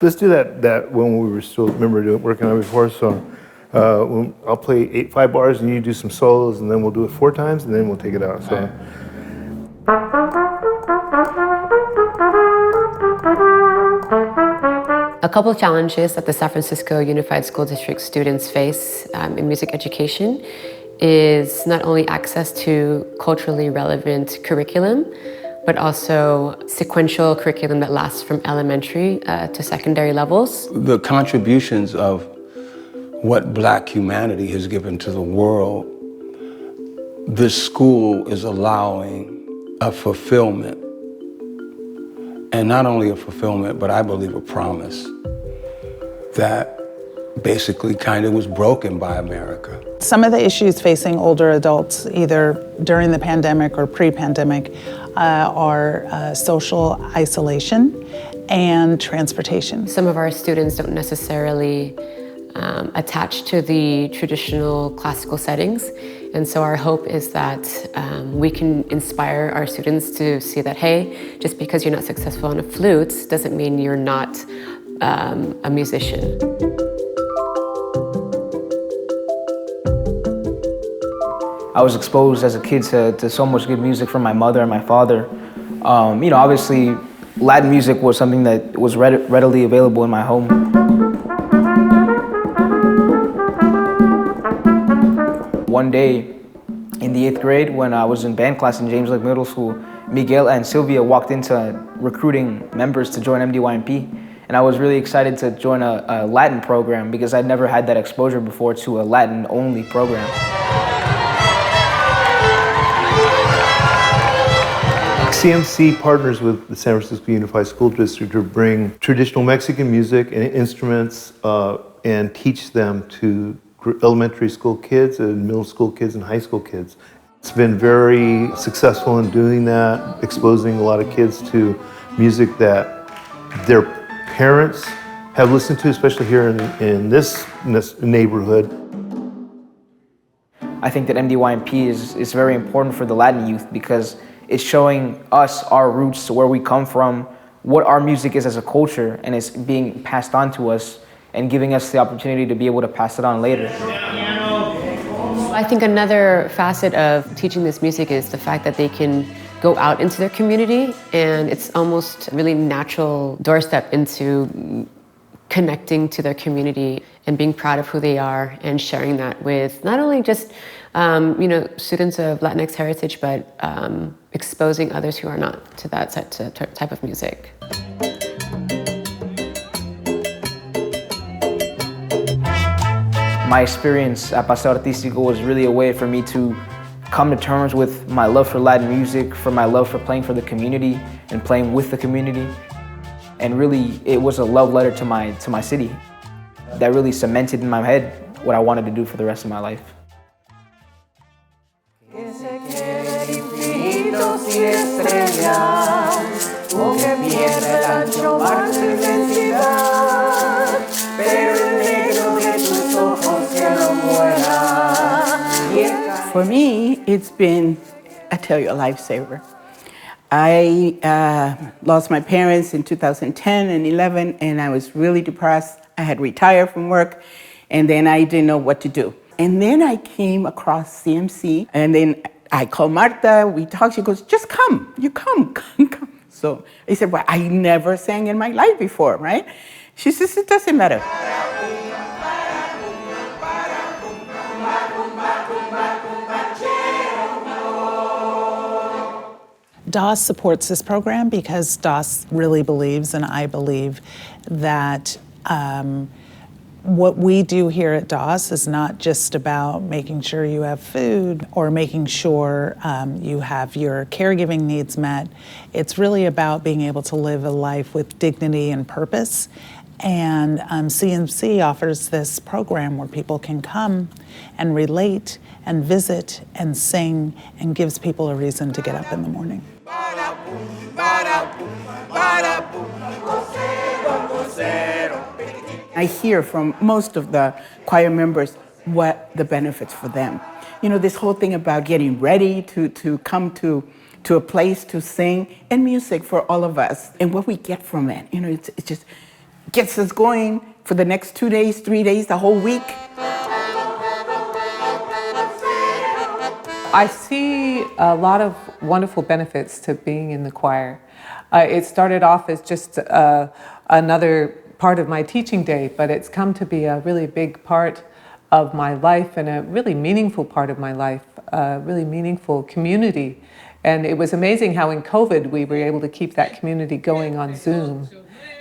Let's do that when we were still, working on it before, so I'll play 5 bars and you do some solos, and then we'll do it 4 times, and then we'll take it out. So. A couple of challenges that the San Francisco Unified School District students face in music education is not only access to culturally relevant curriculum, but also sequential curriculum that lasts from elementary to secondary levels. The contributions of what Black humanity has given to the world, this school is allowing a fulfillment. And not only a fulfillment, but I believe a promise that basically kind of was broken by America. Some of the issues facing older adults, either during the pandemic or pre-pandemic, are social isolation and transportation. Some of our students don't necessarily attach to the traditional classical settings. And so our hope is that we can inspire our students to see that, hey, just because you're not successful on a flute doesn't mean you're not a musician. I was exposed as a kid to so much good music from my mother and my father. Obviously, Latin music was something that was readily available in my home. One day in the 8th grade, when I was in band class in James Lake Middle School, Miguel and Sylvia walked into recruiting members to join MDYMP. And I was really excited to join a Latin program because I'd never had that exposure before to a Latin-only program. CMC partners with the San Francisco Unified School District to bring traditional Mexican music and instruments and teach them to elementary school kids and middle school kids and high school kids. It's been very successful in doing that, exposing a lot of kids to music that their parents have listened to, especially here in this neighborhood. I think that MDYMP is very important for the Latin youth because it's showing us our roots, where we come from, what our music is as a culture, and it's being passed on to us and giving us the opportunity to be able to pass it on later. I think another facet of teaching this music is the fact that they can go out into their community, and it's almost a really natural doorstep into connecting to their community and being proud of who they are and sharing that with not only just students of Latinx heritage, but exposing others who are not to that type of music. My experience at Paseo Artístico was really a way for me to come to terms with my love for Latin music, for my love for playing for the community and playing with the community. And really, it was a love letter to my city that really cemented in my head what I wanted to do for the rest of my life. For me, it's been, I tell you, a lifesaver. I lost my parents in 2010 and 11, and I was really depressed. I had retired from work, and then I didn't know what to do. And then I came across CMC, and then I called Marta, we talked, she goes, just come, you come. So I said, well, I never sang in my life before, right? She says, it doesn't matter. DOS supports this program because DOS really believes, and I believe, that what we do here at DOS is not just about making sure you have food or making sure you have your caregiving needs met. It's really about being able to live a life with dignity and purpose. And CMC offers this program where people can come and relate and visit and sing, and gives people a reason to get up in the morning. I hear from most of the choir members what the benefits for them. You know, this whole thing about getting ready to come to a place to sing, and music for all of us, and what we get from it. You know, it's just, gets us going for the next 2 days, 3 days, the whole week. I see a lot of wonderful benefits to being in the choir. It started off as just another part of my teaching day, but it's come to be a really big part of my life and a really meaningful part of my life, a really meaningful community. And it was amazing how in COVID we were able to keep that community going on Zoom.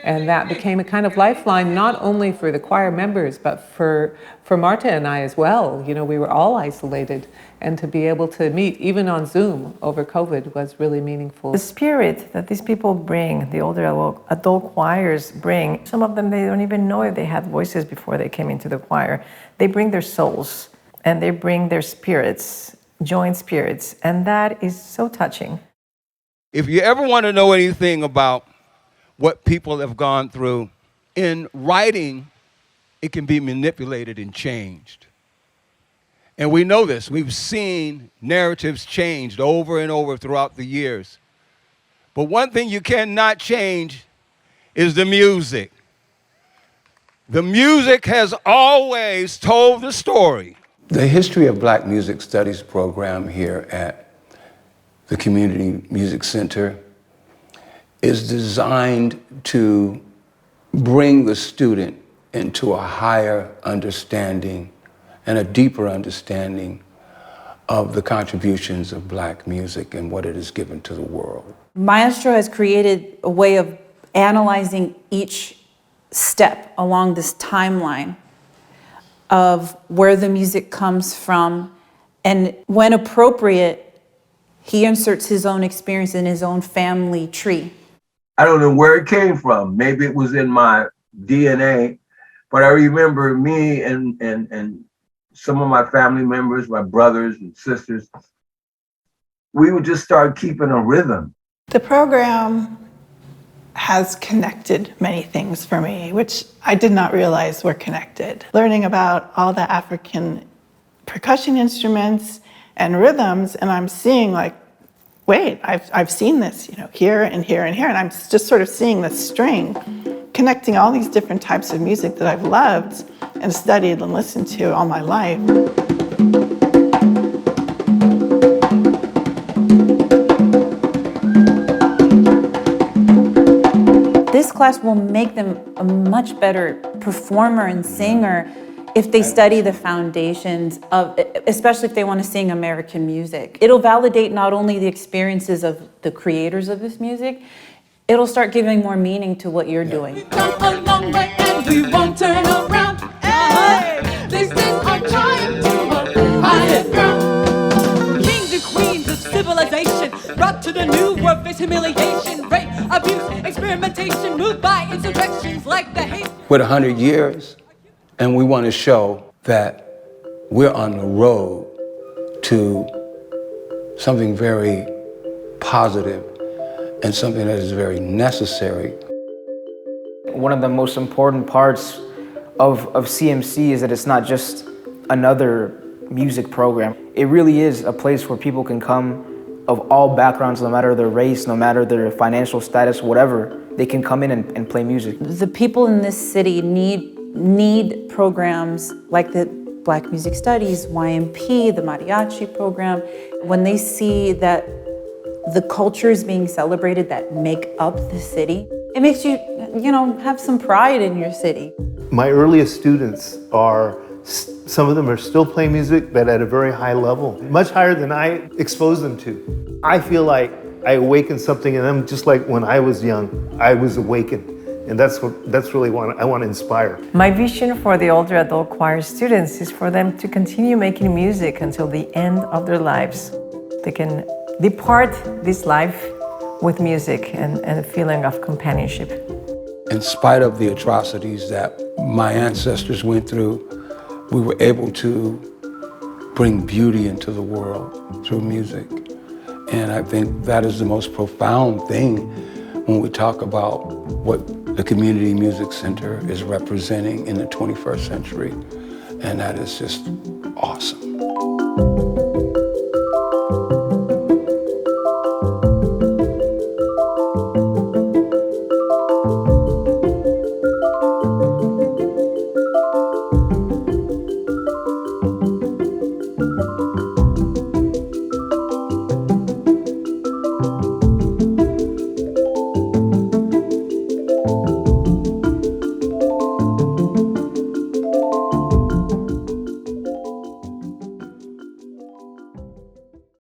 And that became a kind of lifeline, not only for the choir members, but for Marta and I as well. You know, we were all isolated, and to be able to meet, even on Zoom over COVID, was really meaningful. The spirit that these people bring, the older adult choirs bring, some of them, they don't even know if they had voices before they came into the choir. They bring their souls, and they bring their spirits, joint spirits, and that is so touching. If you ever want to know anything about what people have gone through, in writing, it can be manipulated and changed. And we know this. We've seen narratives changed over and over throughout the years. But one thing you cannot change is the music. The music has always told the story. The History of Black Music Studies program here at the Community Music Center is designed to bring the student into a higher understanding and a deeper understanding of the contributions of Black music and what it has given to the world. Maestro has created a way of analyzing each step along this timeline of where the music comes from, and when appropriate, he inserts his own experience in his own family tree. I don't know where it came from. Maybe it was in my DNA, but I remember me and some of my family members, my brothers and sisters, we would just start keeping a rhythm. The program has connected many things for me, which I did not realize were connected. Learning about all the African percussion instruments and rhythms, and I'm seeing like, wait, I've seen this, you know, here and here and here, and I'm just sort of seeing the string, connecting all these different types of music that I've loved and studied and listened to all my life. This class will make them a much better performer and singer if they study the foundations of, especially if they want to sing American music. It'll validate not only the experiences of the creators of this music, it'll start giving more meaning to what you're doing. We've come a long way and we won't turn around. Hey, this is our triumph to a higher ground. Kings and queens of civilization brought to the new world, face humiliation, rape, abuse, experimentation, moved by insurrections like the hate. With 100 years, and we want to show that we're on the road to something very positive and something that is very necessary. One of the most important parts of CMC is that it's not just another music program. It really is a place where people can come of all backgrounds, no matter their race, no matter their financial status, whatever, they can come in and play music. The people in this city need programs like the Black Music Studies, YMP, the Mariachi program. When they see that the cultures being celebrated that make up the city, it makes you, have some pride in your city. My earliest students are, some of them are still playing music, but at a very high level, much higher than I exposed them to. I feel like I awakened something in them, just like when I was young, I was awakened. And that's really what I want to inspire. My vision for the older adult choir students is for them to continue making music until the end of their lives. They can depart this life with music and a feeling of companionship. In spite of the atrocities that my ancestors went through, we were able to bring beauty into the world through music. And I think that is the most profound thing when we talk about what the Community Music Center is representing in the 21st century. And that is just awesome.